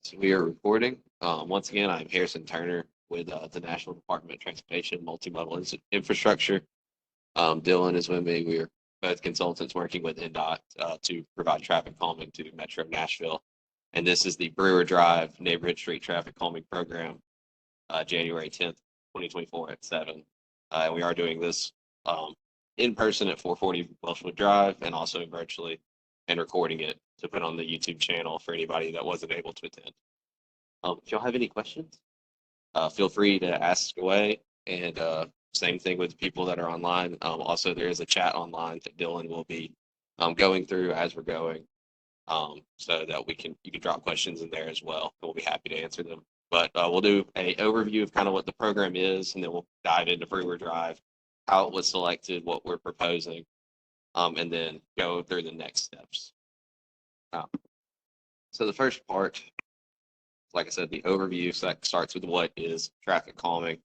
So we are recording. Once again, I'm Harrison Turner with the National Department of Transportation Multimodal Infrastructure. Dylan is with me. We're both consultants working with NDOT to provide traffic calming to Metro Nashville. And this is the Brewer Drive Neighborhood Street Traffic Calming Program, January 10th, 2024 at 7. We are doing this in person at 440 Welshwood Drive and also virtually and recording it to put on the YouTube channel for anybody that wasn't able to attend. If y'all have any questions, feel free to ask away. And same thing with people that are online. Also, there is a chat online that Dylan will be going through as we're going, so that you can drop questions in there as well. And we'll be happy to answer them. But we'll do an overview of kind of what the program is, and then we'll dive into Brewer Drive, how it was selected, what we're proposing, and then go through the next steps. So the first part, like I said, the overview, so that starts with what is traffic calming.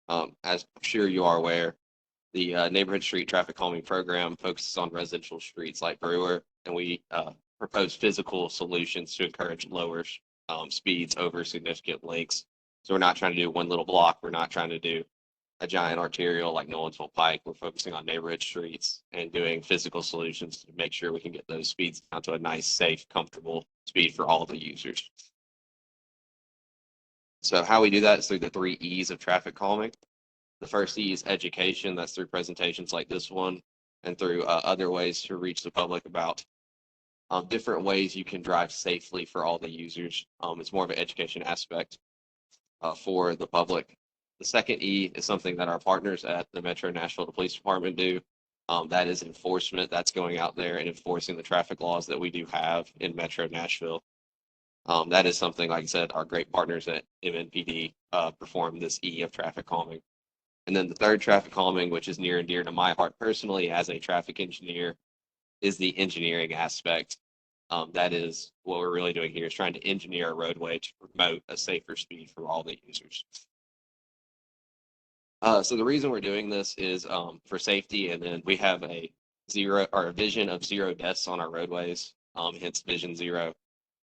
As I'm sure you are aware, the Neighborhood Street Traffic Calming Program focuses on residential streets like Brewer, and we propose physical solutions to encourage lower speeds over significant lengths. So we're not trying to do one little block. We're not trying to do a giant arterial like Nolensville Pike. We're focusing on neighborhood streets and doing physical solutions to make sure we can get those speeds down to a nice, safe, comfortable speed for all the users. So how we do that is through the 3 E's of traffic calming. The first E is education. That's through presentations like this one and through other ways to reach the public about different ways you can drive safely for all the users. It's more of an education aspect for the public. The second E is something that our partners at the Metro Nashville Police Department do. That is enforcement. That's going out there and enforcing the traffic laws that we do have in Metro Nashville. That is something, like I said, our great partners at MNPD perform this E of traffic calming. And then the third traffic calming, which is near and dear to my heart personally as a traffic engineer, is the engineering aspect. That is what we're really doing here, is trying to engineer a roadway to promote a safer speed for all the users. So the reason we're doing this is for safety, and then we have a vision of 0 deaths on our roadways, hence Vision 0.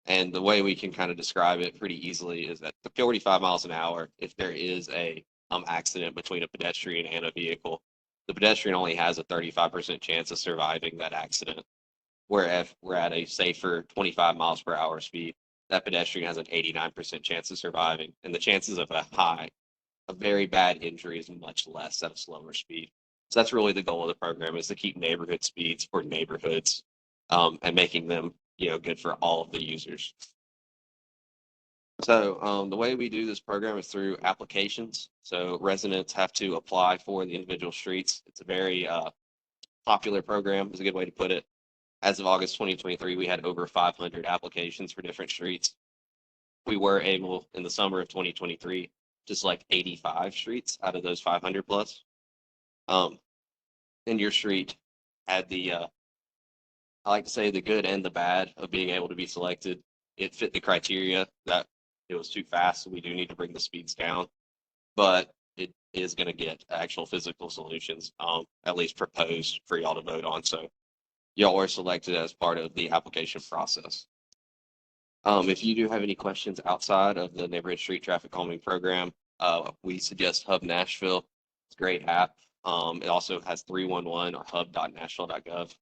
And the way we can kind of describe it pretty easily is that the 45 miles an hour, if there is a accident between a pedestrian and a vehicle, the pedestrian only has a 35% chance of surviving that accident. Where if we're at a safer 25 miles per hour speed, that pedestrian has an 89% chance of surviving. And the chances of a very bad injury is much less at a slower speed. So that's really the goal of the program, is to keep neighborhood speeds for neighborhoods and making them good for all of the users. So the way we do this program is through applications. So residents have to apply for the individual streets. It's a very popular program, is a good way to put it. As of August 2023, we had over 500 applications for different streets. We were able, in the summer of 2023, to select 85 streets out of those 500 plus. And your street had I like to say, the good and the bad of being able to be selected. It fit the criteria that it was too fast, so we do need to bring the speeds down. But it is going to get actual physical solutions, at least proposed for y'all to vote on. So y'all were selected as part of the application process. If you do have any questions outside of the Neighborhood Street Traffic Calming Program, we suggest Hub Nashville. It's a great app. It also has 311 or hub.nashville.gov.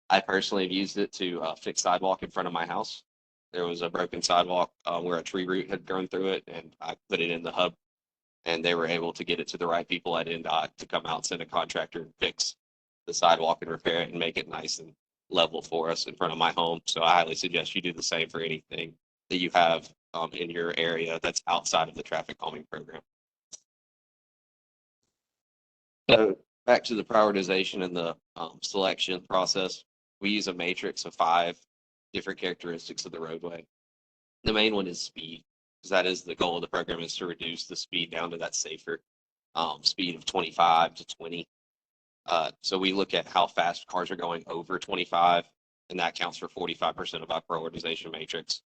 I personally have used it to fix sidewalk in front of my house. There was a broken sidewalk where a tree root had grown through it, and I put it in the hub, and they were able to get it to the right people at NDOT to come out and send a contractor and fix the sidewalk and repair it and make it nice and level for us in front of my home. So I highly suggest you do the same for anything that you have in your area that's outside of the traffic calming program. So back to the prioritization and the selection process. We use a matrix of 5 different characteristics of the roadway. The main one is speed, because that is the goal of the program, is to reduce the speed down to that safer speed of 25 to 20. So we look at how fast cars are going over 25, and that counts for 45% of our prioritization matrix.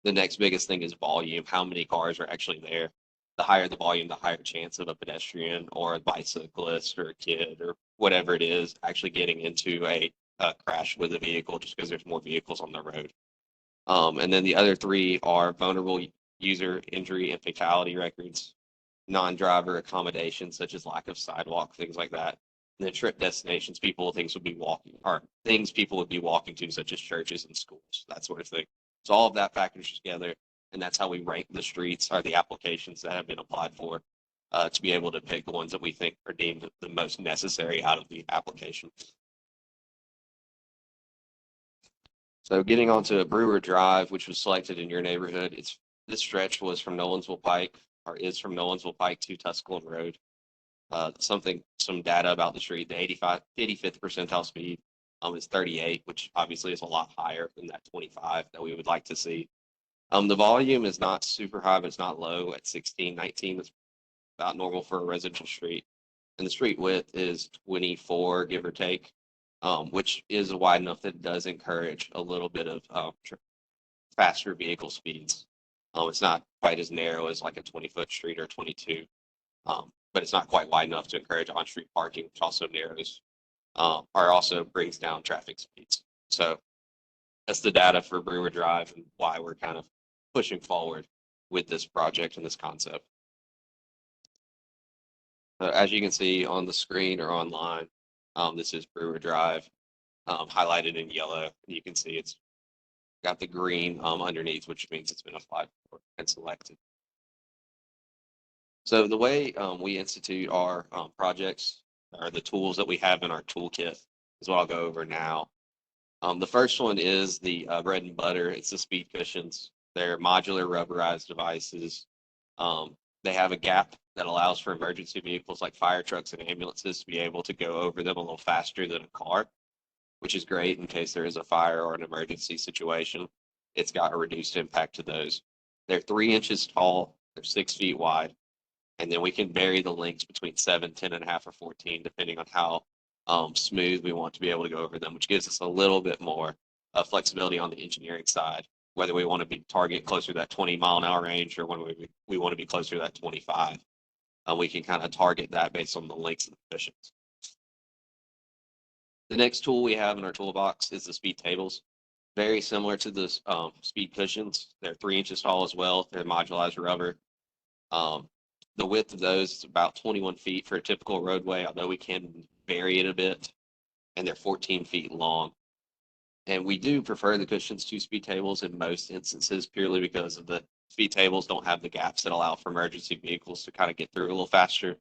The next biggest thing is volume. How many cars are actually there? The higher the volume, the higher chance of a pedestrian or a bicyclist or a kid or whatever it is actually getting into a crash with a vehicle, just because there's more vehicles on the road. And then the other three are vulnerable user injury and fatality records, non-driver accommodations such as lack of sidewalk, things like that. And then trip destinations, things would be walking, or things people would be walking to, such as churches and schools, that sort of thing. So all of that factors together, and that's how we rank the streets or the applications that have been applied for, to be able to pick the ones that we think are deemed the most necessary out of the application. So getting onto Brewer Drive, which was selected in your neighborhood, this stretch was from Nolensville Pike, or is from Nolensville Pike to Tusculum Road. Some data about the street, the 85th percentile speed is 38, which obviously is a lot higher than that 25 that we would like to see. The volume is not super high, but it's not low at 16, 19. It's about normal for a residential street. And the street width is 24, give or take, which is wide enough that it does encourage a little bit of faster vehicle speeds. It's not quite as narrow as like a 20-foot street or 22, but it's not quite wide enough to encourage on-street parking, which also narrows, or also brings down traffic speeds. So that's the data for Brewer Drive and why we're kind of pushing forward with this project and this concept. As you can see on the screen or online, this is Brewer Drive, highlighted in yellow. You can see it's got the green underneath, which means it's been applied for and selected. So the way we institute our projects, or the tools that we have in our toolkit, is what I'll go over now. The first one is the bread and butter. It's the speed cushions. They're modular rubberized devices. They have a gap that allows for emergency vehicles like fire trucks and ambulances to be able to go over them a little faster than a car, which is great in case there is a fire or an emergency situation. It's got a reduced impact to those. They're 3 inches tall, they're 6 feet wide, and then we can vary the lengths between 7, 10.5, or 14, depending on how smooth we want to be able to go over them, which gives us a little bit more flexibility on the engineering side, whether we want to be target closer to that 20-mile-an-hour range or when we want to be closer to that 25. We can kind of target that based on the lengths of the cushions. The next tool we have in our toolbox is the speed tables. Very similar to the speed cushions. They're 3 inches tall as well. They're modularized rubber. The width of those is about 21 feet for a typical roadway, although we can vary it a bit, and they're 14 feet long. And we do prefer the cushions to speed tables in most instances, purely because of the speed tables don't have the gaps that allow for emergency vehicles to kind of get through a little faster.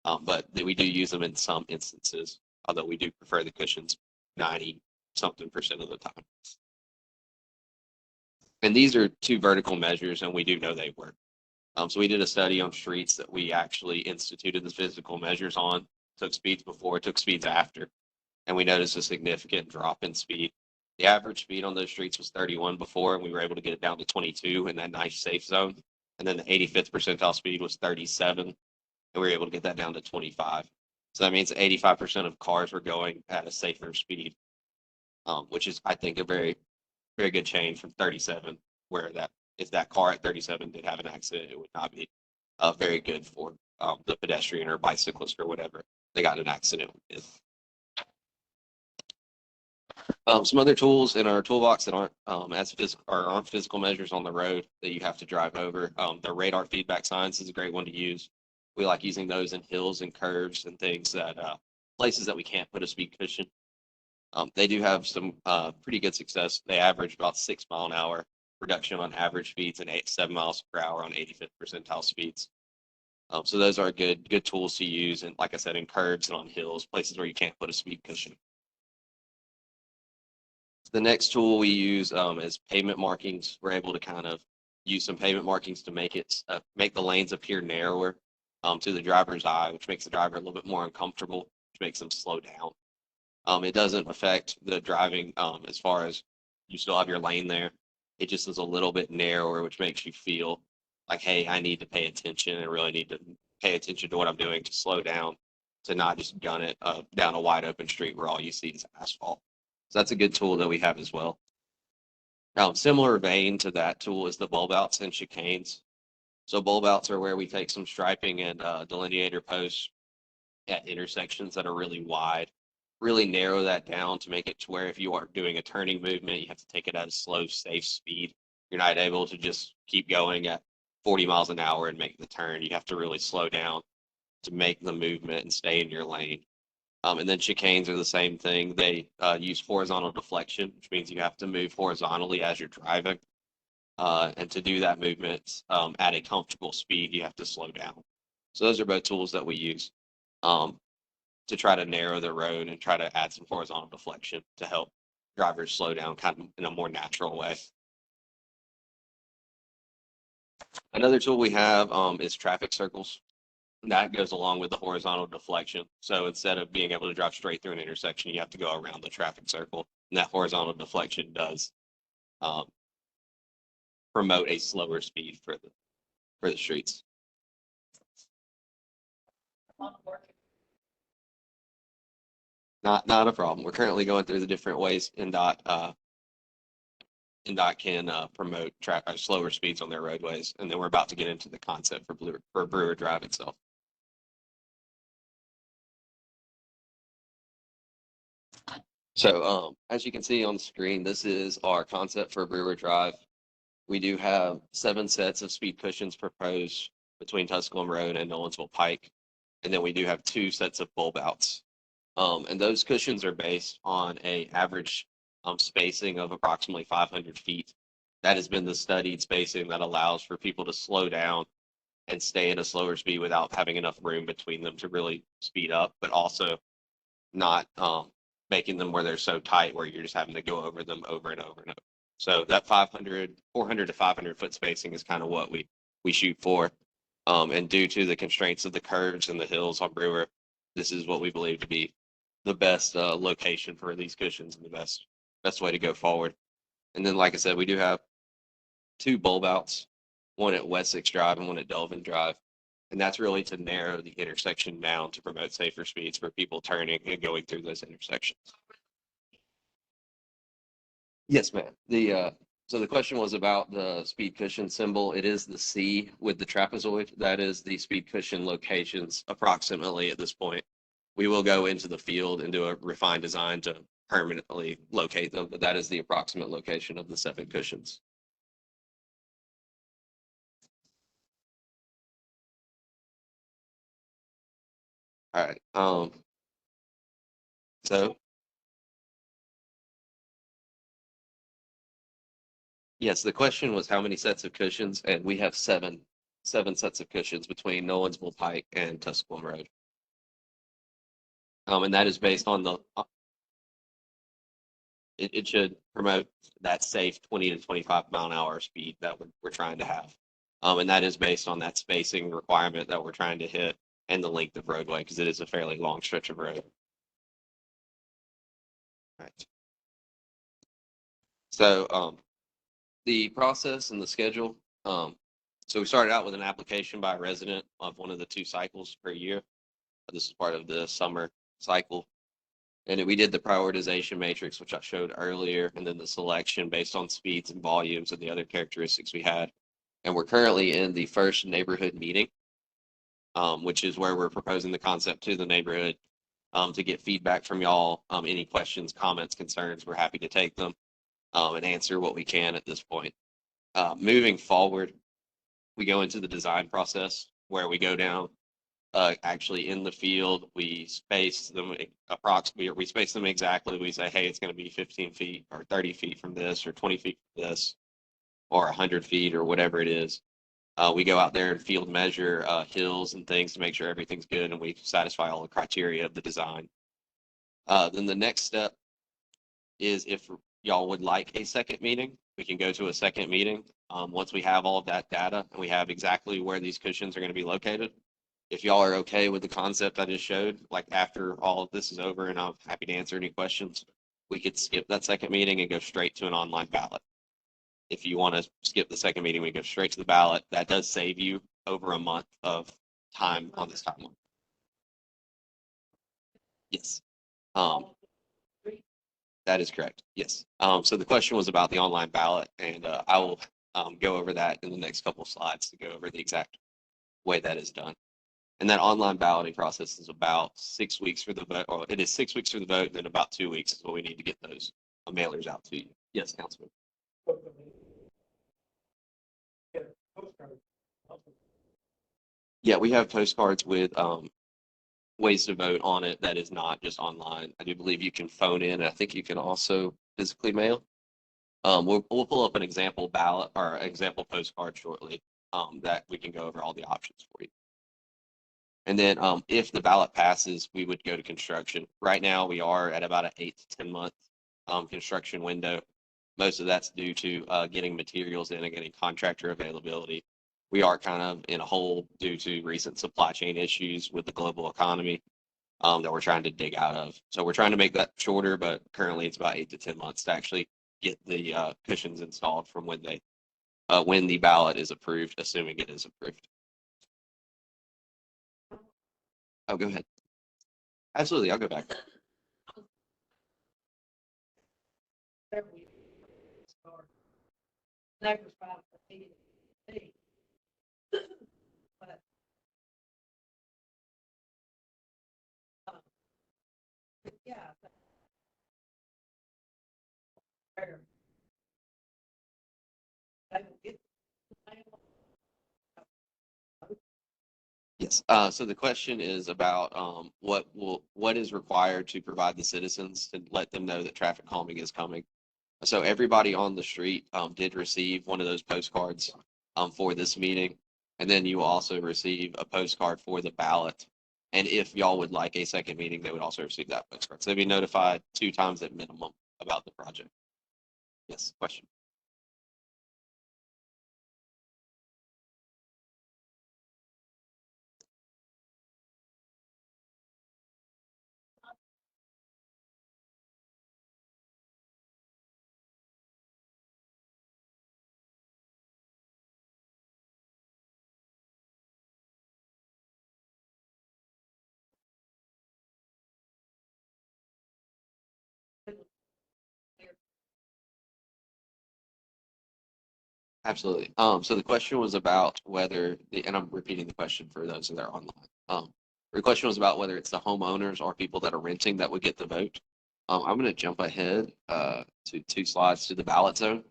But we do use them in some instances, although we do prefer the cushions 90-something% of the time. And these are 2 vertical measures, and we do know they work. So we did a study on streets that we actually instituted the physical measures on, took speeds before, took speeds after, and we noticed a significant drop in speed. The average speed on those streets was 31 before, and we were able to get it down to 22 in that nice safe zone. And then the 85th percentile speed was 37, and we were able to get that down to 25. So that means 85% of cars were going at a safer speed, which is, I think, a very, very good change from 37, where if that car at 37 did have an accident, it would not be very good for the pedestrian or bicyclist or whatever they got in an accident with. Some other tools in our toolbox that aren't physical measures on the road that you have to drive over. The radar feedback signs is a great one to use. We like using those in hills and curves and things that places that we can't put a speed cushion. They do have some pretty good success. They average about 6 mile an hour reduction on average speeds and 7 miles per hour on 85th percentile speeds. So those are good tools to use, and like I said, in curves and on hills, places where you can't put a speed cushion. The next tool we use is pavement markings. We're able to kind of use some pavement markings to make the lanes appear narrower to the driver's eye, which makes the driver a little bit more uncomfortable, which makes them slow down. It doesn't affect the driving as far as you still have your lane there. It just is a little bit narrower, which makes you feel like, hey, I need to pay attention and really need to pay attention to what I'm doing to slow down, to not just gun it down a wide open street where all you see is asphalt. So that's a good tool that we have as well. Similar vein to that tool is the bulb outs and chicanes. So bulb outs are where we take some striping and delineator posts at intersections that are really wide really narrow that down to make it to where if you are doing a turning movement, you have to take it at a slow, safe speed. You're not able to just keep going at 40 miles an hour and make the turn. You have to really slow down to make the movement and stay in your lane. And then chicanes are the same thing. They use horizontal deflection, which means you have to move horizontally as you're driving. And to do that movement at a comfortable speed, you have to slow down. So those are both tools that we use to try to narrow the road and try to add some horizontal deflection to help drivers slow down kind of in a more natural way. Another tool we have is traffic circles. That goes along with the horizontal deflection. So instead of being able to drive straight through an intersection, you have to go around the traffic circle. And that horizontal deflection does promote a slower speed for the streets. Not a problem. We're currently going through the different ways NDOT can promote slower speeds on their roadways, and then we're about to get into the concept for Brewer Drive itself. So as you can see on the screen, this is our concept for Brewer Drive. We do have 7 sets of speed cushions proposed between Tusculum Road and Nolensville Pike, and then we do have 2 sets of bulb outs. And those cushions are based on a average spacing of approximately 500 feet. That has been the studied spacing that allows for people to slow down and stay at a slower speed without having enough room between them to really speed up, but also not making them where they're so tight where you're just having to go over them over and over and over. So that 400 to 500 foot spacing is kind of what we shoot for. And due to the constraints of the curves and the hills on Brewer, this is what we believe to be the best location for these cushions and the best way to go forward. And then, like I said, we do have 2 bulb outs, one at Wessex Drive and one at Delvin Drive. And that's really to narrow the intersection down to promote safer speeds for people turning and going through those intersections. Yes, ma'am. So the question was about the speed cushion symbol. It is the C with the trapezoid. That is the speed cushion locations approximately at this point. We will go into the field and do a refined design to permanently locate them, but that is the approximate location of the 7 cushions. All right. So yes, the question was how many sets of cushions, and we have seven sets of cushions between Nolensville Pike and Tusculum Road. And that is based on it should promote that safe 20 to 25 mile an hour speed that we're trying to have. And that is based on that spacing requirement that we're trying to hit and the length of roadway because it is a fairly long stretch of road. Right. So the process and the schedule. So we started out with an application by a resident of one of the 2 cycles per year. This is part of the summer cycle. And we did the prioritization matrix, which I showed earlier, and then the selection based on speeds and volumes and the other characteristics we had. And we're currently in the first neighborhood meeting, which is where we're proposing the concept to the neighborhood to get feedback from y'all. Any questions, comments, concerns, we're happy to take them and answer what we can at this point. Moving forward, we go into the design process where we go down actually in the field. We space them approximately, we space them exactly. We say, hey, it's going to be 15 feet or 30 feet from this or 20 feet from this or 100 feet or whatever it is. We go out there and field measure hills and things to make sure everything's good and we satisfy all the criteria of the design. Then the next step is if y'all would like a second meeting, we can go to a second meeting. Once we have all of that data and we have exactly where these cushions are going to be located, if y'all are okay with the concept I just showed, like after all of this is over and I'm happy to answer any questions, we could skip that second meeting and go straight to an online ballot. If you want to skip the second meeting, we go straight to the ballot. That does save you over a month of time on this timeline. Yes. That is correct. Yes. So the question was about the online ballot, and I will go over that in the next couple of slides to go over the exact way that is done. And that online balloting process is about 6 weeks for the vote, or it is 6 weeks for the vote, and then about 2 weeks is what we need to get those mailers out to you. Yes, Councilman. Yeah, we have postcards with ways to vote on it that is not just online. I do believe you can phone in, and I think you can also physically mail. We'll pull up an example ballot or example postcard shortly that we can go over all the options for you. And then if the ballot passes, we would go to construction. Right now, we are at about an 8 to 10 month construction window. Most of that's due to getting materials in and getting contractor availability. We are kind of in a hole due to recent supply chain issues with the global economy that we're trying to dig out of. So we're trying to make that shorter, but currently it's about 8 to 10 months to actually get the cushions installed from when the ballot is approved, assuming it is approved. Oh, go ahead. Absolutely, I'll go back. Yes. So the question is about what is required to provide the citizens to let them know that traffic calming is coming. So everybody on the street did receive one of those postcards for this meeting, and then you will also receive a postcard for the ballot. And if y'all would like a second meeting, they would also receive that postcard. So they'd be notified 2 times at minimum about the project. Yes. Question. Absolutely. So the question was about whether and I'm repeating the question for those that are online. The question was about whether it's the homeowners or people that are renting that would get the vote. I'm going to jump ahead to 2 slides to the ballot zone,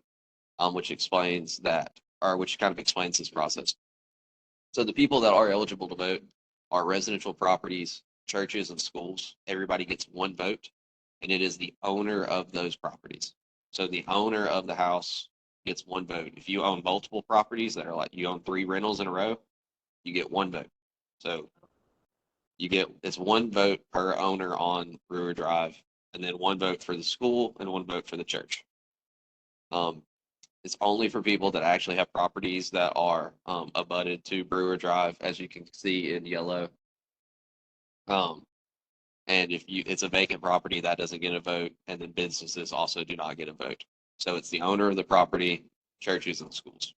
which explains that, or which kind of explains this process. So the people that are eligible to vote are residential properties, churches, and schools. Everybody gets 1 vote, and it is the owner of those properties. So the owner of the house gets 1 vote. If you own multiple properties that are like you own 3 rentals in a row, you get 1 vote. So it's 1 vote per owner on Brewer Drive, and then 1 vote for the school and 1 vote for the church. It's only for people that actually have properties that are abutted to Brewer Drive, as you can see in yellow. And if it's a vacant property, that doesn't get a vote, and then businesses also do not get a vote. So it's the owner of the property, churches, and schools.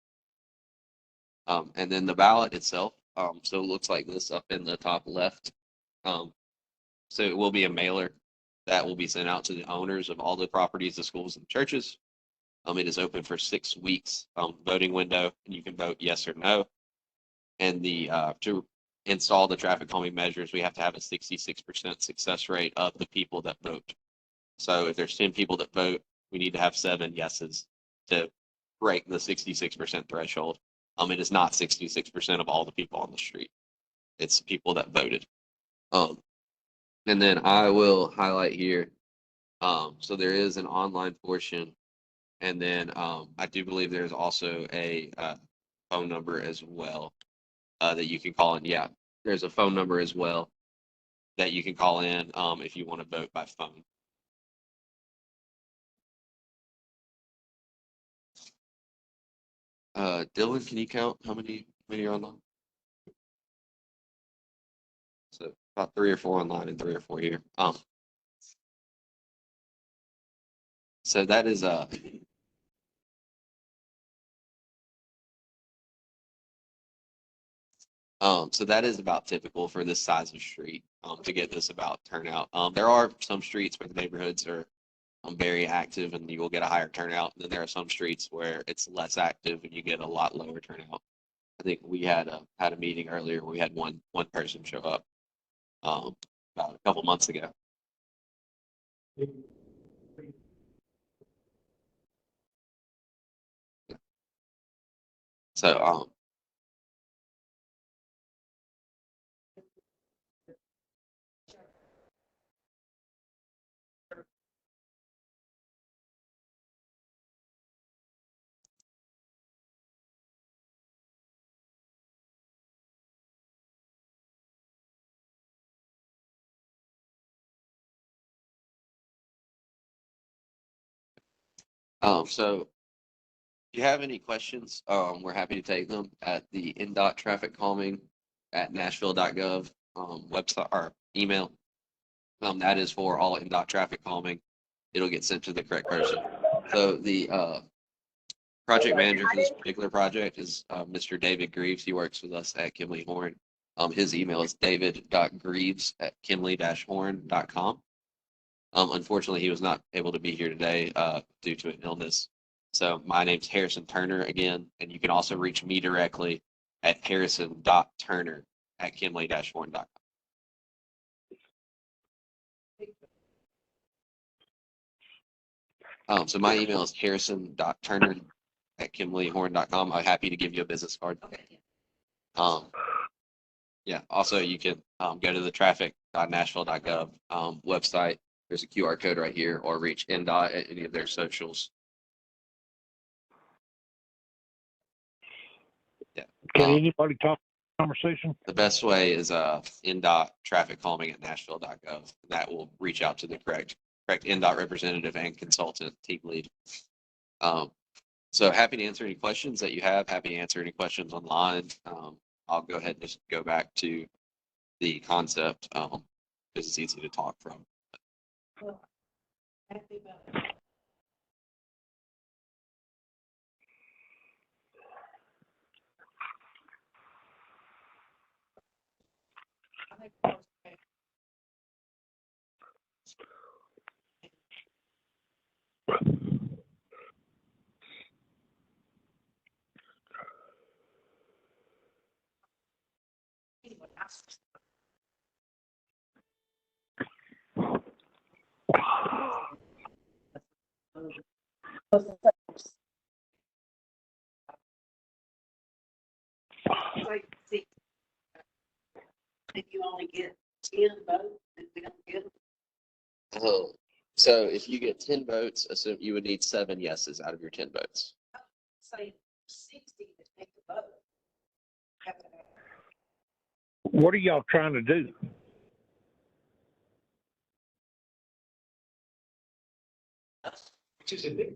And then the ballot itself, so it looks like this up in the top left. So it will be a mailer that will be sent out to the owners of all the properties, the schools, and churches. It is open for 6 weeks voting window, and you can vote yes or no. And to install the traffic calming measures, we have to have a 66% success rate of the people that vote. So if there's 10 people that vote, we need to have 7 yeses to break the 66% threshold. It is not 66% of all the people on the street. It's people that voted. And then I will highlight here. So there is an online portion. And then I do believe there's also a phone number as well that you can call in. Yeah, there's a phone number as well that you can call in if you want to vote by phone. Dylan, can you count how many are online? So about 3 or 4 online and 3 or 4 here. So that is so that is about typical for this size of street to get this about turnout. There are some streets where the neighborhoods are very active and you will get a higher turnout. And then there are some streets where it's less active and you get a lot lower turnout. I think we had a meeting earlier where we had one person show up about a couple months ago. So so if you have any questions, we're happy to take them at the NDOT TrafficCalming.Nashville.gov website or email. That is for all NDOT traffic calming. It'll get sent to the correct person. So the project manager for this particular project is Mr. David Greaves. He works with us at Kimley Horn. His email is david.greaves@kimley-horn.com. Unfortunately, he was not able to be here today due to an illness. So my name's Harrison Turner again, and you can also reach me directly at harrison.turner@kimley-horn.com. So my email is harrison.turner@kimleyhorn.com. I'm happy to give you a business card. Yeah. Also, you can go to the TrafficCalming.Nashville.gov website. There's a QR code right here, or reach NDOT at any of their socials. Yeah. Can anybody talk conversation? The best way is NDOT TrafficCalming.Nashville.gov. That will reach out to the correct NDOT representative and consultant team lead. So happy to answer any questions that you have. Happy to answer any questions online. I'll go ahead and just go back to the concept because it's easy to talk from. Like, see, if you only get 10 votes, if we don't get So if you get 10 votes, assume you would need 7 yeses out of your 10 votes. say 60 to take the vote. What are y'all trying to do? Which is a big.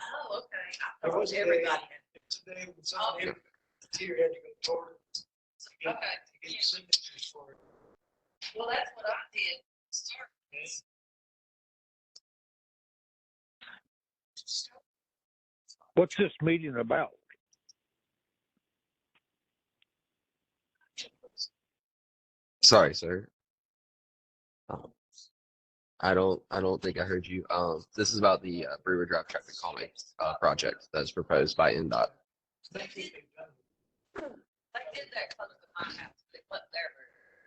Oh, okay. I There thought was everybody everybody. had. Today, when somebody, the tier had to go toward. To Okay. get signatures for it. Well, that's what I did. Start. What's this meeting about? Sorry, sir. I don't think I heard you. This is about the Brewer Drive traffic calming project that's proposed by NDOT. They did that close to my house. They put their.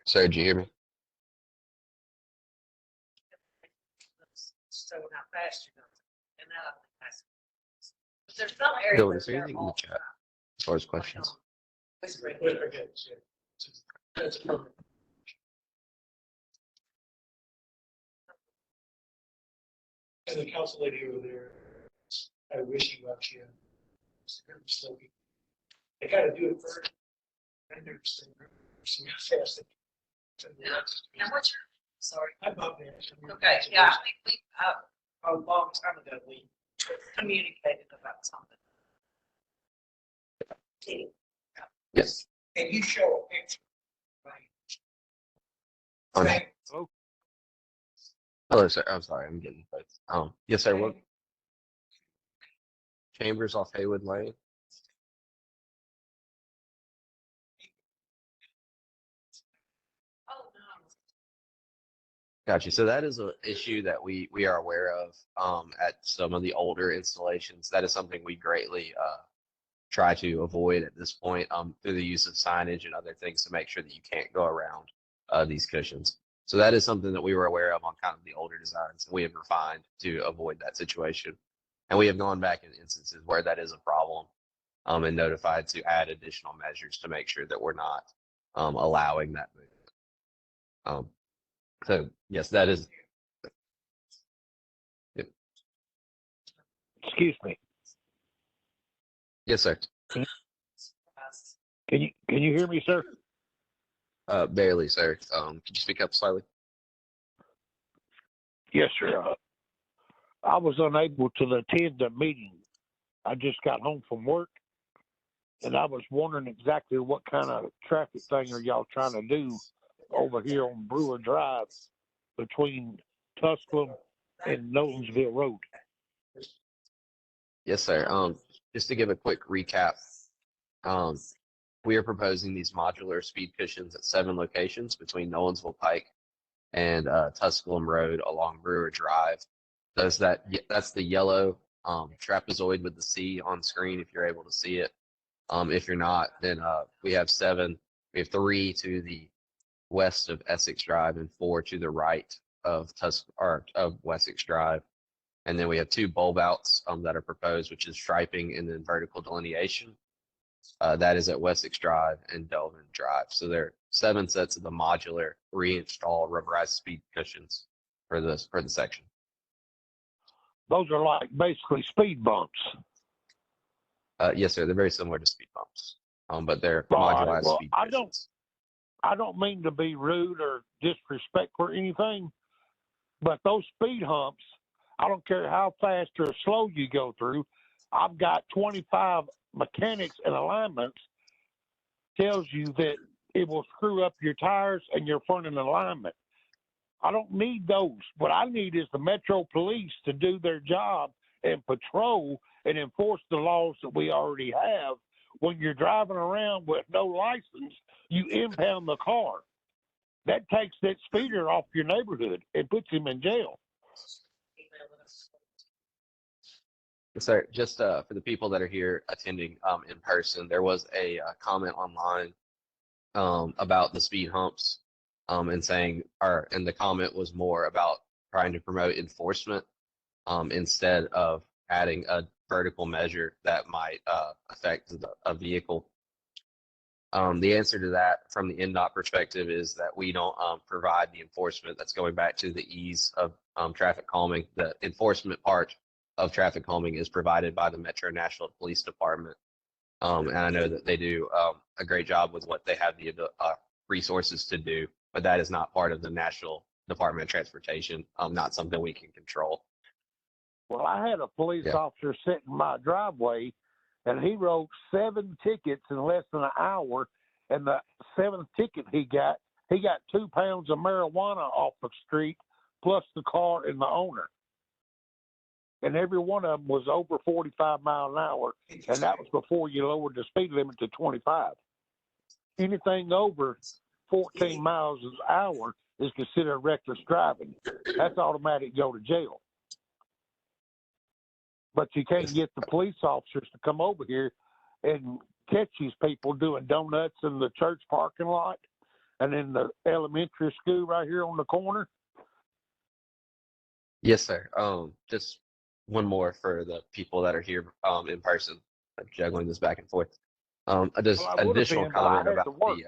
Sir, did you hear me? So how fast you go. And now I think that's. But there's some areas. Dylan, is there anything in the chat as far as questions? That's perfect. And the council lady over there, I wish you luck, yeah. They gotta do it first. And they're just, see how fast they. Now what's your, sorry. I'm up there. Okay, yeah, I think we, a long time ago, we communicated about something. Yes. And you show a picture. Okay. Right? Hello, sir. I'm sorry, I'm getting both. Yes, sir. What? Chambers off Haywood Lane. Oh, no. Gotcha. So that is an issue that we are aware of at some of the older installations. That is something we greatly try to avoid at this point through the use of signage and other things to make sure that you can't go around these cushions. So that is something that we were aware of on kind of the older designs, and we have refined to avoid that situation. And we have gone back in instances where that is a problem and notified to add additional measures to make sure that we're not allowing that movement. So yes, that is. Yep. Excuse me. Yes, sir. Can you hear me, sir? Barely, sir. Could you speak up slightly? Yes, sir. I was unable to attend the meeting. I just got home from work, and I was wondering exactly what kind of traffic thing are y'all trying to do over here on Brewer Drive between Tusculum and Nolensville Road. Yes, sir. Just to give a quick recap, we are proposing these modular speed cushions at 7 locations between Nolensville Pike and Tusculum Road along Brewer Drive. That's the yellow trapezoid with the C on screen if you're able to see it. If you're not, then we have 7. We have 3 to the west of Essex Drive and 4 to the right of Wessex Drive. And then we have 2 bulb outs that are proposed, which is striping and then vertical delineation. That is at Wessex Drive and Delvin Drive. So there are 7 sets of the modular reinstall rubberized speed cushions for the section. Those are like basically speed bumps. Yes, sir. They're very similar to speed bumps, but they're All right. modularized Well, speed I cushions. don't mean to be rude or disrespectful or anything, but those speed humps, I don't care how fast or slow you go through. I've got 25 mechanics and alignments tells you that it will screw up your tires and your front end alignment. I don't need those. What I need is the Metro Police to do their job and patrol and enforce the laws that we already have. When you're driving around with no license, you impound the car. That takes that speeder off your neighborhood and puts him in jail. Sir, just for the people that are here attending in person, there was a comment online about the speed humps and saying, and the comment was more about trying to promote enforcement instead of adding a vertical measure that might affect a vehicle. The answer to that from the NDOT perspective is that we don't provide the enforcement. That's going back to the ease of traffic calming. The enforcement part of traffic calming is provided by the Metro-Nashville Police Department. And I know that they do a great job with what they have the resources to do, but that is not part of the National Department of Transportation, not something we can control. Well, I had a police officer sit in my driveway, and he wrote 7 tickets in less than an hour. And the 7th ticket he got 2 pounds of marijuana off the street, plus the car and the owner. And every one of them was over 45 miles an hour, and that was before you lowered the speed limit to 25. Anything over 14 miles an hour is considered reckless driving. That's automatic go to jail. But you can't get the police officers to come over here and catch these people doing donuts in the church parking lot and in the elementary school right here on the corner. Yes, sir. Just one more for the people that are here in person. I'm juggling this back and forth. Just additional comment about the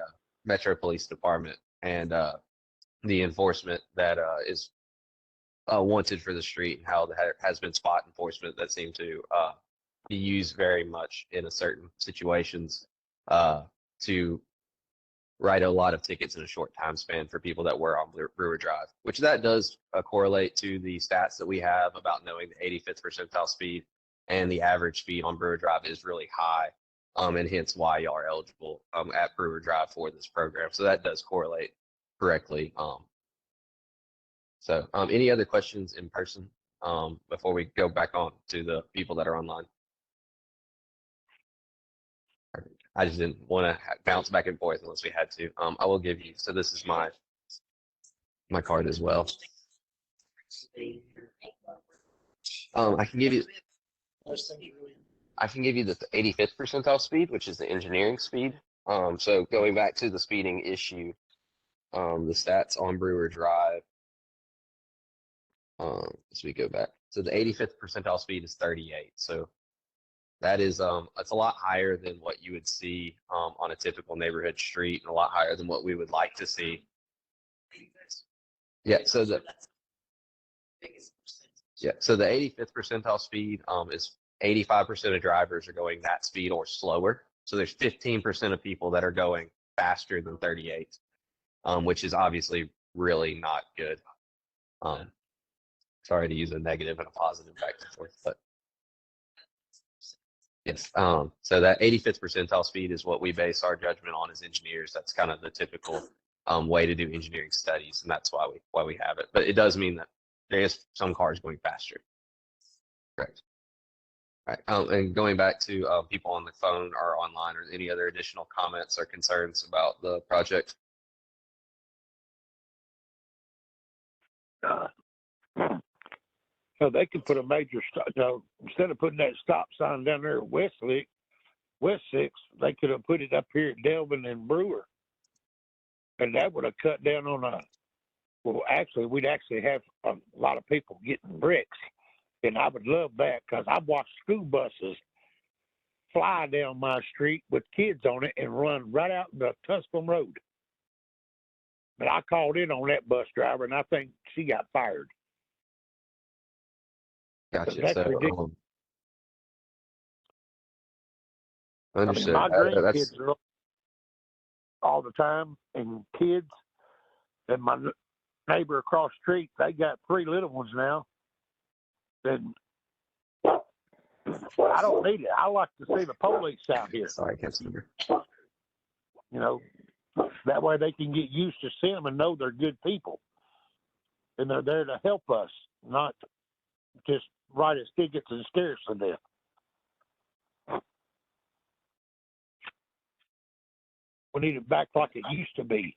Metro Police Department and the enforcement that is wanted for the street, and how there has been spot enforcement that seem to be used very much in a certain situations to write a lot of tickets in a short time span for people that were on Brewer Drive, which that does correlate to the stats that we have about knowing the 85th percentile speed and the average speed on Brewer Drive is really high, and hence why y'all are eligible at Brewer Drive for this program. So that does correlate correctly. So any other questions in person before we go back on to the people that are online? I just didn't want to bounce back and forth unless we had to. I will give you, so this is my card as well. I can give you, I can give you the 85th percentile speed, which is the engineering speed. So going back to the speeding issue, the stats on Brewer Drive, as we go back. So the 85th percentile speed is 38. So that is it's a lot higher than what you would see on a typical neighborhood street, and a lot higher than what we would like to see. Yeah, so the so the 85th percentile speed is 85% of drivers are going that speed or slower. So there's 15% of people that are going faster than 38, which is obviously really not good. Sorry to use a negative and a positive back and forth, but yes. So that 85th percentile speed is what we base our judgment on as engineers. That's kind of the typical way to do engineering studies, and that's why we have it. But it does mean that there is some cars going faster. Correct. Right. And going back to people on the phone or online, or any other additional comments or concerns about the project? So they could put a major stop. So instead of putting that stop sign down there at West 6, they could have put it up here at Delvin and Brewer, and that would have cut down on well, actually, we'd actually have a lot of people getting bricks, and I would love that because I've watched school buses fly down my street with kids on it and run right out the Tusculum Road. But I called in on that bus driver, and I think she got fired. Gotcha. That's So ridiculous. understood. My That's grandkids are all the time, and kids, and my neighbor across the street, they got 3 little ones now. And I don't need it. I like to see the police out here. sorry, I can't remember. You know, that way they can get used to seeing them and know they're good people, and they're there to help us, not just write us tickets and scare us to death. We need it back like it used to be.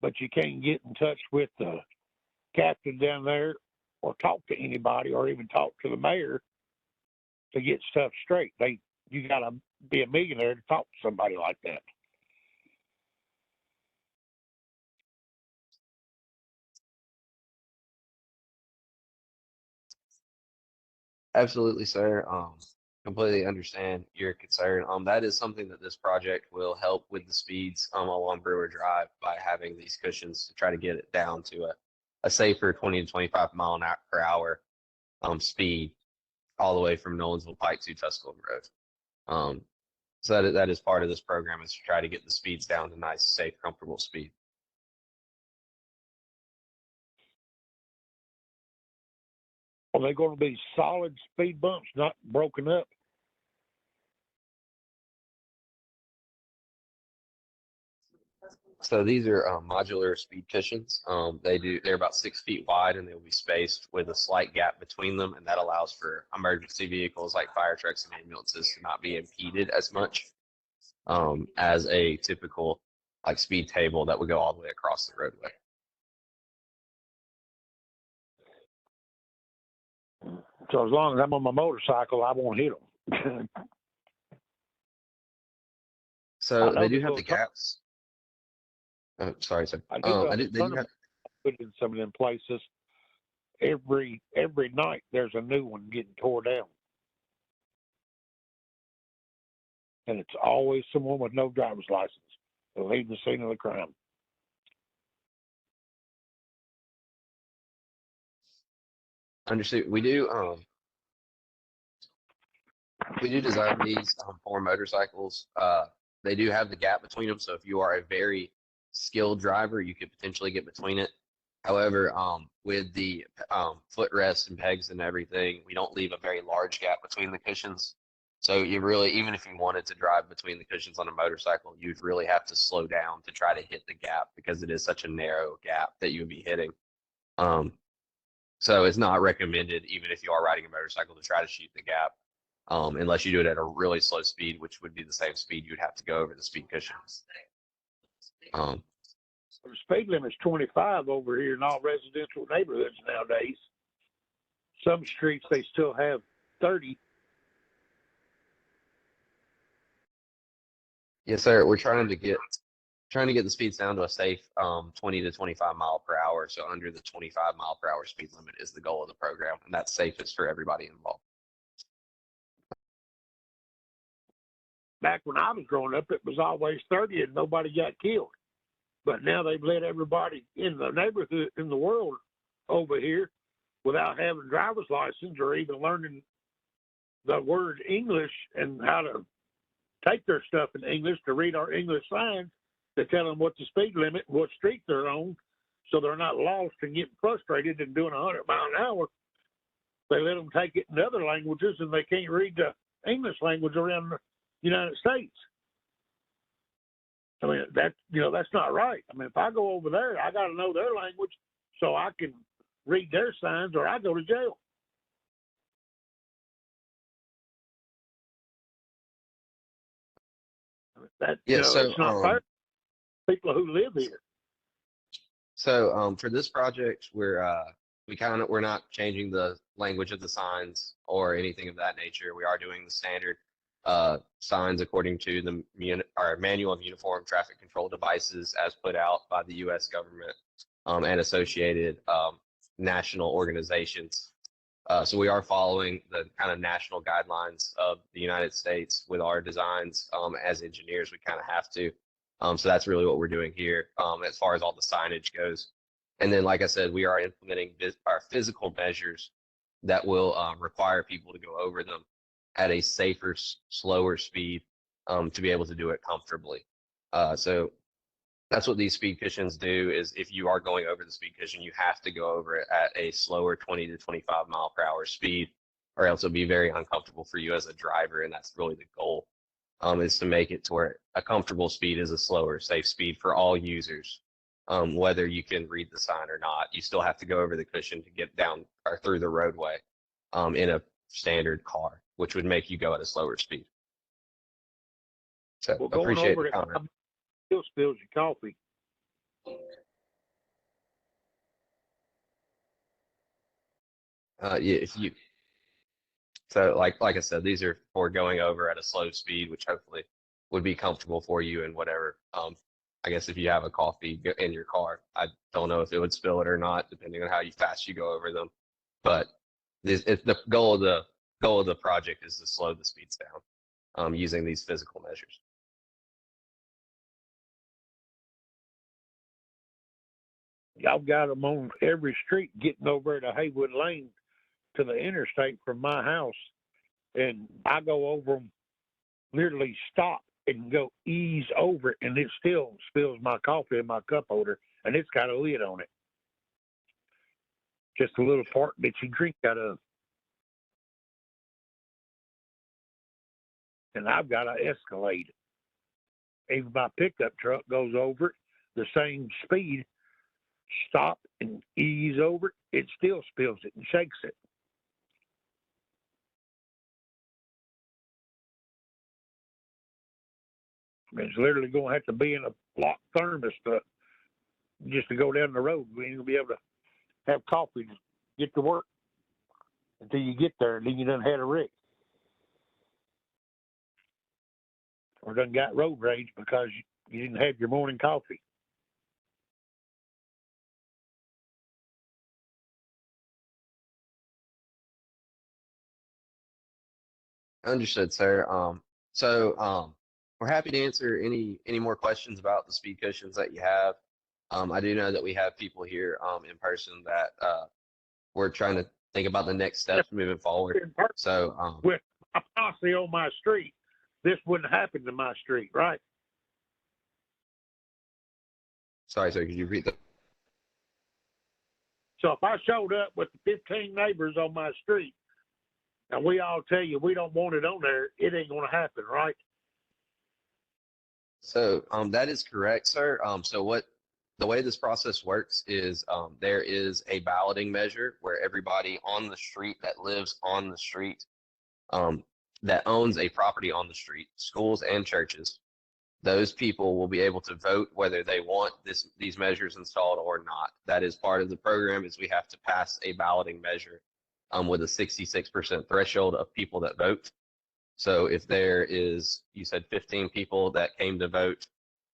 But you can't get in touch with the captain down there or talk to anybody or even talk to the mayor to get stuff straight. You got to be a millionaire to talk to somebody like that. Absolutely, sir. Completely understand your concern. That is something that this project will help with the speeds along Brewer Drive by having these cushions to try to get it down to a safer 20 to 25 mile per hour speed all the way from Nolensville Pike to Tusculum Road. So that is part of this program, is to try to get the speeds down to nice, safe, comfortable speed. Are they going to be solid speed bumps, not broken up? So these are modular speed cushions. They're about 6 feet wide, and they'll be spaced with a slight gap between them, and that allows for emergency vehicles like fire trucks and ambulances to not be impeded as much as a typical like speed table that would go all the way across the roadway. So as long as I'm on my motorcycle, I won't hit them. So they do have the gaps. Sorry, sir. I They do have. Put in some of them places. Every night there's a new one getting tore down, and it's always someone with no driver's license to leave the scene of the crime. Understood. We do design these for motorcycles. They do have the gap between them, so if you are a very skilled driver, you could potentially get between it. However, with the footrest and pegs and everything, we don't leave a very large gap between the cushions. So you really, even if you wanted to drive between the cushions on a motorcycle, you'd really have to slow down to try to hit the gap, because it is such a narrow gap that you would be hitting. So it's not recommended, even if you are riding a motorcycle, to try to shoot the gap, unless you do it at a really slow speed, which would be the same speed you'd have to go over the speed cushions. The speed limit's 25 over here in all residential neighborhoods nowadays. Some streets, they still have 30. Yes, sir. We're trying to get the speeds down to a safe 20 to 25 mile per hour. So under the 25 mile per hour speed limit is the goal of the program, and that's safest for everybody involved. Back when I was growing up, it was always 30 and nobody got killed. But now they've let everybody in the neighborhood, in the world over here without having driver's license or even learning the word English and how to take their stuff in English, to read our English signs, to tell them what the speed limit, what street they're on, so they're not lost and getting frustrated and doing 100 miles an hour. They let them take it in other languages, and they can't read the English language around the United States. I mean, that's not right. I mean, if I go over there, I got to know their language so I can read their signs, or I go to jail. It's not fair. People who live here. So for this project, we're not changing the language of the signs or anything of that nature. We are doing the standard signs according to our Manual of Uniform Traffic Control Devices as put out by the U.S. government and associated national organizations. So we are following the kind of national guidelines of the United States with our designs. As engineers, we kind of have to. So that's really what we're doing here as far as all the signage goes. And then, like I said, we are implementing our physical measures that will require people to go over them at a safer, slower speed to be able to do it comfortably. So that's what these speed cushions do. Is if you are going over the speed cushion, you have to go over it at a slower 20 to 25 mile per hour speed, or else it'll be very uncomfortable for you as a driver. And that's really the goal, is to make it to where a comfortable speed is a slower, safe speed for all users. Whether you can read the sign or not, you still have to go over the cushion to get down or through the roadway in a standard car, which would make you go at a slower speed. So Well, appreciate the comment. Still spills your coffee. Yeah, so like I said, these are for going over at a slow speed, which hopefully would be comfortable for you and whatever. I guess if you have a coffee in your car, I don't know if it would spill it or not, depending on how fast you go over them. But the goal of the project is to slow the speeds down using these physical measures. Y'all got them on every street getting over to Haywood Lane to the interstate from my house. And I go over them, literally stop and go ease over it, and it still spills my coffee in my cup holder, and it's got a lid on it. Just a little part that you drink out of. And I've got an Escalade. Even my pickup truck goes over it, the same speed, stop and ease over it, it still spills it and shakes it. It's literally going to have to be in a locked thermos just to go down the road. We ain't going to be able to have coffee to get to work until you get there, and then you done had a wreck. Or done got road rage because you didn't have your morning coffee. Understood, sir. We're happy to answer any more questions about the speed cushions that you have. I do know that we have people here in person that we're trying to think about the next steps moving forward. So with a posse on my street, this wouldn't happen to my street, right? Sorry, sir, could you repeat that? So if I showed up with 15 neighbors on my street and we all tell you we don't want it on there, it ain't going to happen, right? So that is correct, sir. The way this process works is there is a balloting measure where everybody on the street that lives on the street that owns a property on the street, schools and churches, those people will be able to vote whether they want these measures installed or not. That is part of the program, is we have to pass a balloting measure with a 66% threshold of people that vote. So if there is, you said 15 people that came to vote,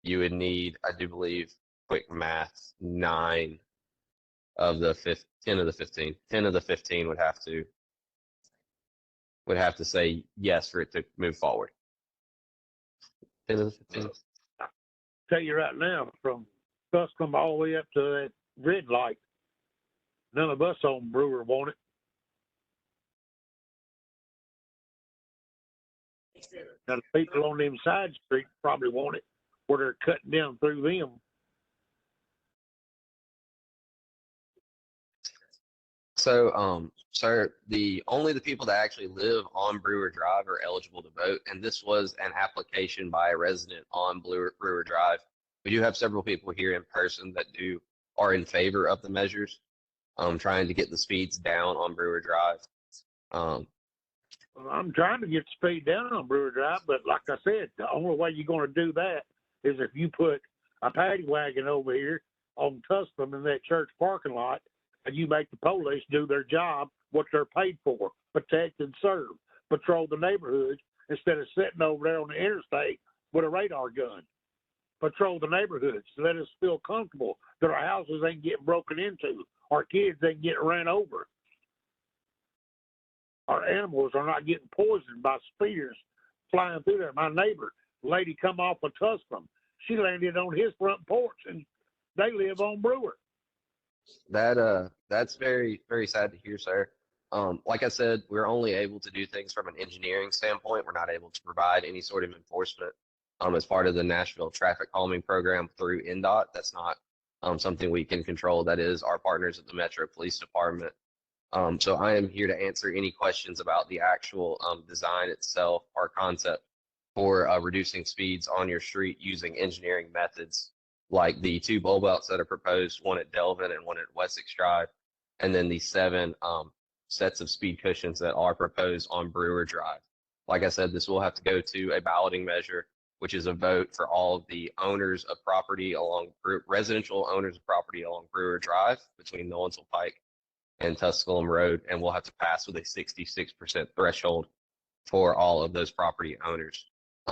you would need, I do believe, quick math, 9 of the 10 of the 15. 10 of the 15 would have to say yes for it to move forward. 10 of the 15. Tell you right now, from Tusculum all the way up to that red light, none of us on Brewer want it. Now the people on them side streets probably want it, where they're cutting down through them. So, sir, only the people that actually live on Brewer Drive are eligible to vote, and this was an application by a resident on Brewer Drive. We do have several people here in person that are in favor of the measures, trying to get the speeds down on Brewer Drive. I'm trying to get the speed down on Brewer Drive, but like I said, the only way you're going to do that is if you put a paddy wagon over here on Tusculum in that church parking lot, and you make the police do their job, what they're paid for, protect and serve, patrol the neighborhoods instead of sitting over there on the interstate with a radar gun. Patrol the neighborhoods, let us feel comfortable that our houses ain't getting broken into, our kids ain't getting ran over. Our animals are not getting poisoned by speeders flying through there. My neighbor, lady come off of Tusculum, she landed on his front porch, and they live on Brewer. That's very, very sad to hear, sir. Like I said, we're only able to do things from an engineering standpoint. We're not able to provide any sort of enforcement as part of the Nashville traffic calming program through NDOT. That's not something we can control. That is our partners at the Metro Police Department. So I am here to answer any questions about the actual design itself, our concept for reducing speeds on your street using engineering methods, like the 2 bulb outs that are proposed, one at Delvin and one at Wessex Drive, and then the 7 sets of speed cushions that are proposed on Brewer Drive. Like I said, this will have to go to a balloting measure, which is a vote for all of the owners of property residential owners of property along Brewer Drive between Nolensville Pike and Tusculum Road, and we'll have to pass with a 66% threshold for all of those property owners.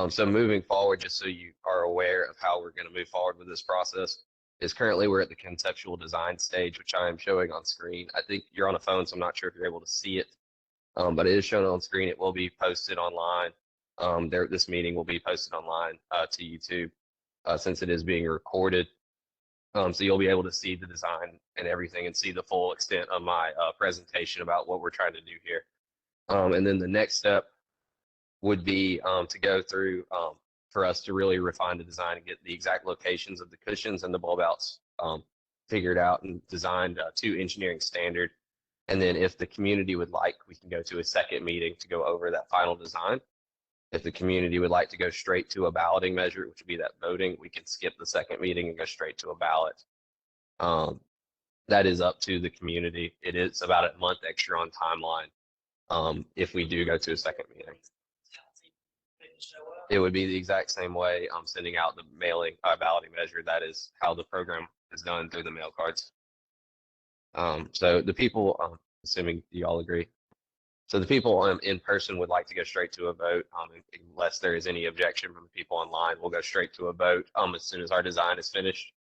So moving forward, just so you are aware of how we're going to move forward with this process, is currently we're at the conceptual design stage, which I am showing on screen. I think you're on a phone, so I'm not sure if you're able to see it, but it is shown on screen. It will be posted online. This meeting will be posted online to YouTube since it is being recorded. So you'll be able to see the design and everything and see the full extent of my presentation about what we're trying to do here. And then the next step would be to go through for us to really refine the design and get the exact locations of the cushions and the bulb outs figured out and designed to engineering standard. And then if the community would like, we can go to a second meeting to go over that final design. If the community would like to go straight to a balloting measure, which would be that voting, we can skip the second meeting and go straight to a ballot. That is up to the community. It is about a month extra on timeline if we do go to a second meeting. It would be the exact same way I'm sending out the balloting measure. That is how the program is done through the mail cards. So the people, assuming you all agree, so the people in person would like to go straight to a vote, unless there is any objection from the people online. We'll go straight to a vote as soon as our design is finished.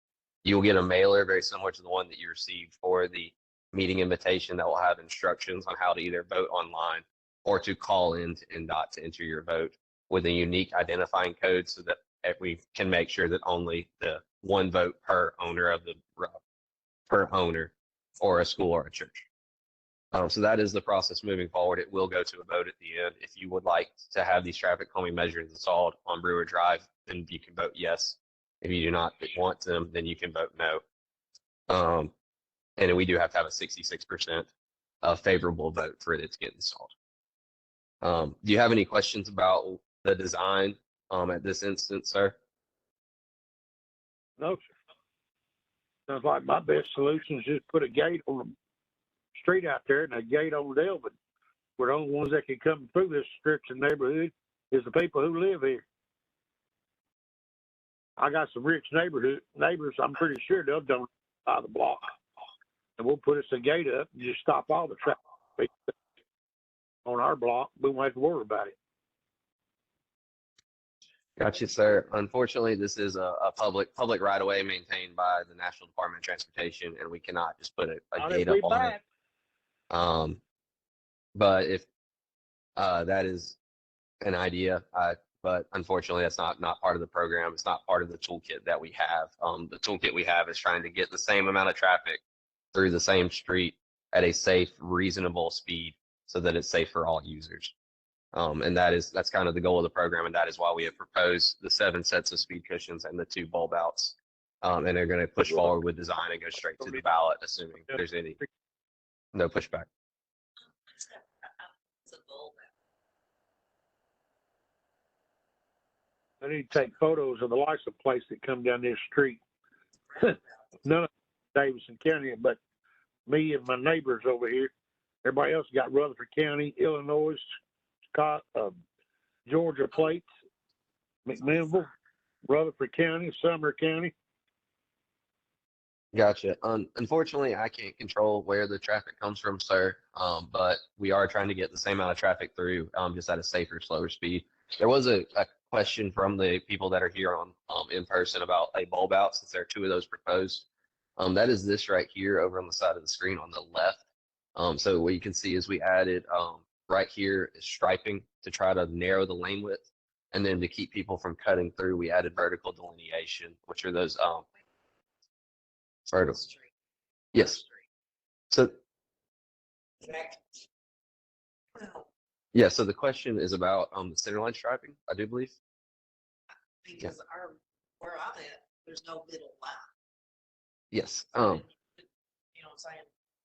You'll get a mailer very similar to the one that you received for the meeting invitation that will have instructions on how to either vote online or to call in to NDOT to enter your vote with a unique identifying code so that we can make sure that only the one vote per owner or a school or a church. So that is the process moving forward. It will go to a vote at the end. If you would like to have these traffic calming measures installed on Brewer Drive, then you can vote yes. If you do not want them, then you can vote no. And we do have to have a 66% favorable vote for it to get installed. Do you have any questions about the design at this instance, sir? No, sir. Sounds like my best solution is just put a gate on the street out there and a gate on Delvin. We're the only ones that can come through this restriction neighborhood is the people who live here. I got some rich neighbors. I'm pretty sure they'll donate by the block, and we'll put us a gate up and just stop all the traffic. on our block, we won't have to worry about it. Gotcha, sir. Unfortunately, this is a public right of way maintained by the National Department of Transportation, and we cannot just put a Not gate if we up on buy it. it. But if that is an idea, but unfortunately, that's not part of the program. It's not part of the toolkit that we have. The toolkit we have is trying to get the same amount of traffic through the same street at a safe, reasonable speed so that it's safe for all users. And that's kind of the goal of the program, and that is why we have proposed the 7 sets of speed cushions and the 2 bulb outs. And they're going to push forward with design and go straight to the ballot, assuming there's no pushback. I need to take photos of the license plates that come down this street. None of Davidson County, but me and my neighbors over here. Everybody else got Rutherford County, Illinois, Scott, Georgia plates, McMinnville, Rutherford County, Sumner County. Gotcha. Unfortunately, I can't control where the traffic comes from, sir. But we are trying to get the same amount of traffic through, just at a safer, slower speed. There was a question from the people that are here on in person about a bulb out, since there are 2 of those proposed. That is this right here over on the side of the screen on the left. So what you can see is we added right here is striping to try to narrow the lane width, and then to keep people from cutting through, we added vertical delineation, which are those vertical. Yes. So yeah. So the question is about the center line striping, I do believe. Because where I'm at, there's no middle line. Yes. You know what I'm saying?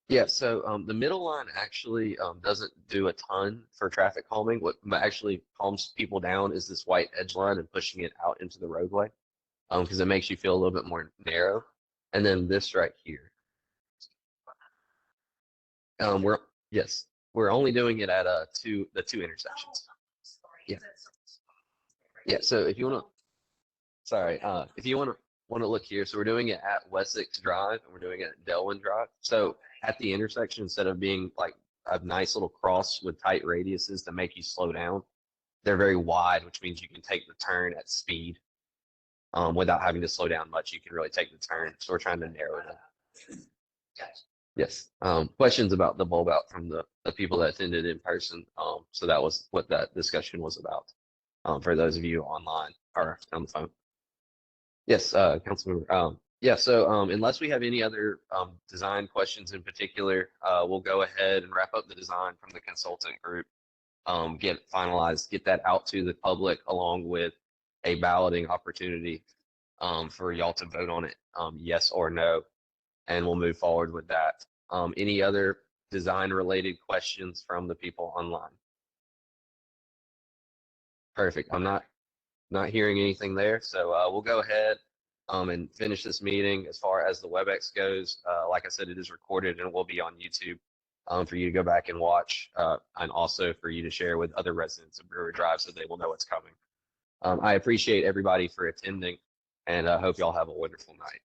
Yeah, so the middle line actually doesn't do a ton for traffic calming. What actually calms people down is this white edge line and pushing it out into the roadway, because it makes you feel a little bit more narrow. And then this right here, we're only doing it at the two intersections. Yeah. Yeah. So if you want to, if you want to look here, so we're doing it at Wessex Drive and we're doing it at Delwyn Drive. So at the intersection, instead of being like a nice little cross with tight radiuses to make you slow down, they're very wide, which means you can take the turn at speed without having to slow down much. You can really take the turn. So we're trying to narrow it in. Yes. Questions about the bulb out from the people that attended in person. So that was what that discussion was about. For those of you online or on the phone. Yes, Councilmember. Yeah, so unless we have any other design questions in particular, we'll go ahead and wrap up the design from the consultant group, get it finalized, get that out to the public along with a balloting opportunity for y'all to vote on it, yes or no, and we'll move forward with that. Any other design related questions from the people online? Perfect. I'm not hearing anything there, so we'll go ahead and finish this meeting. As far as the WebEx goes, like I said, it is recorded and will be on YouTube for you to go back and watch, and also for you to share with other residents of Brewer Drive so they will know what's coming. I appreciate everybody for attending, and I hope y'all have a wonderful night.